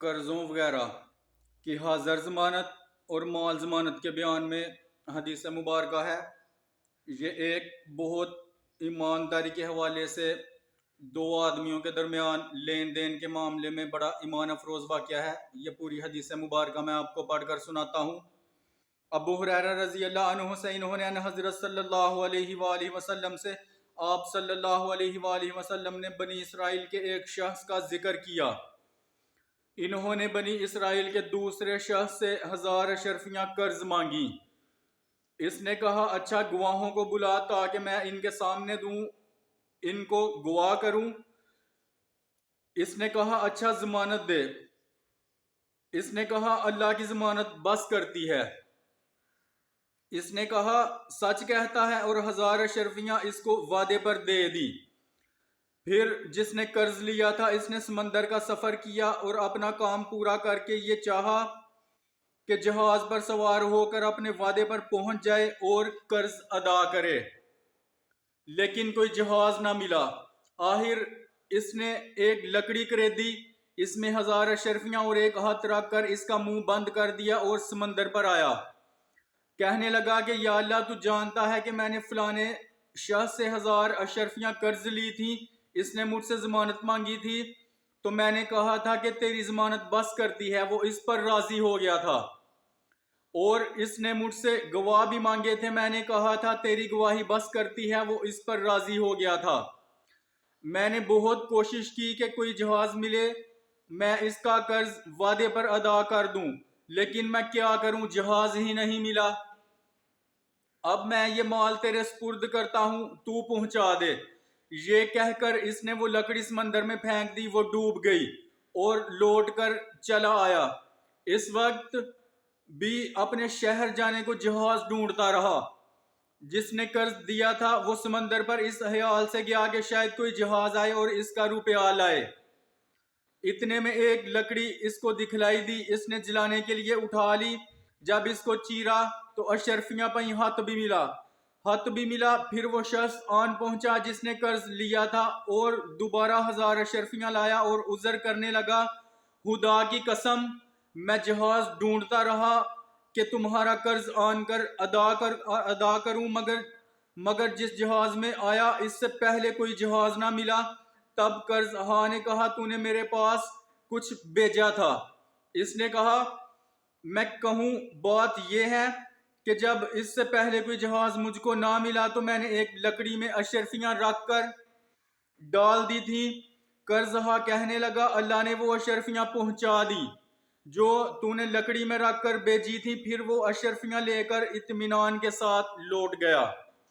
قرضوں وغیرہ کی حاضر ضمانت اور مال ضمانت کے بیان میں حدیث مبارکہ ہے۔ یہ ایک بہت ایمانداری کے حوالے سے دو آدمیوں کے درمیان لین دین کے معاملے میں بڑا ایمان افروز واقعہ ہے۔ یہ پوری حدیث مبارکہ میں آپ کو پڑھ کر سناتا ہوں۔ ابو ہریرہ رضی اللہ عنہ سے انہوں نے حضرت صلی اللہ علیہ وآلہ وسلم سے آپ صلی اللہ علیہ وآلہ وسلم نے بنی اسرائیل کے ایک شخص کا ذکر کیا۔ انہوں نے بنی اسرائیل کے دوسرے شخص سے 1000 اشرفیاں قرض مانگی۔ اس نے کہا اچھا گواہوں کو بلا تاکہ میں ان کے سامنے دوں، ان کو گواہ کروں۔ اس نے کہا اچھا ضمانت دے۔ اس نے کہا اللہ کی ضمانت بس کرتی ہے۔ اس نے کہا سچ کہتا ہے، اور 1000 اشرفیاں اس کو وعدے پر دے دی۔ پھر جس نے قرض لیا تھا اس نے سمندر کا سفر کیا اور اپنا کام پورا کر کے یہ چاہا کہ جہاز پر سوار ہو کر اپنے وعدے پر پہنچ جائے اور قرض ادا کرے، لیکن کوئی جہاز نہ ملا۔ آخر اس نے ایک لکڑی خریدی، اس میں 1000 اشرفیاں اور ایک ہاتھ رکھ کر اس کا منہ بند کر دیا اور سمندر پر آیا۔ کہنے لگا کہ یا اللہ تو جانتا ہے کہ میں نے فلانے شخص سے 1000 اشرفیاں قرض لی تھی، اس نے مجھ سے ضمانت مانگی تھی، تو میں نے کہا تھا کہ تیری ضمانت بس کرتی ہے، وہ اس پر راضی ہو گیا تھا۔ اور اس نے مجھ سے گواہ بھی مانگے تھے، میں نے کہا تھا تیری گواہی بس کرتی ہے، وہ اس پر راضی ہو گیا تھا۔ میں نے بہت کوشش کی کہ کوئی جہاز ملے، میں اس کا قرض وعدے پر ادا کر دوں، لیکن میں کیا کروں، جہاز ہی نہیں ملا۔ اب میں یہ مال تیرے سپرد کرتا ہوں، تو پہنچا دے۔ یہ کہہ کر اس نے وہ لکڑی سمندر میں پھینک دی، وہ ڈوب گئی اور لوٹ کر چلا آیا۔ اس وقت بھی اپنے شہر جانے کو جہاز ڈھونڈتا رہا۔ جس نے قرض دیا تھا وہ سمندر پر اس خیال سے گیا کہ شاید کوئی جہاز آئے اور اس کا روپیہ لائے۔ اتنے میں ایک لکڑی اس کو دکھلائی دی، اس نے جلانے کے لیے اٹھا لی۔ جب اس کو چیرا تو اشرفیاں پائیں، ہاتھ بھی ملا۔ پھر وہ شخص آن پہنچا جس نے قرض لیا تھا اور دوبارہ 1000 اشرفیاں لایا اور عذر کرنے لگا خدا کی قسم میں جہاز ڈھونڈتا رہا کہ تمہارا قرض آن کر ادا کروں، مگر جس جہاز میں آیا اس سے پہلے کوئی جہاز نہ ملا۔ تب قرض خواہ نے کہا تو نے میرے پاس کچھ بھیجا تھا۔ اس نے کہا میں کہوں بات یہ ہے کہ جب اس سے پہلے کوئی جہاز مجھ کو نہ ملا تو میں نے ایک لکڑی میں اشرفیاں رکھ کر ڈال دی تھی۔ قرض خواہ کہنے لگا اللہ نے وہ اشرفیاں پہنچا دی جو تو نے لکڑی میں رکھ کر بھیجی تھی۔ پھر وہ اشرفیاں لے کر اطمینان کے ساتھ لوٹ گیا۔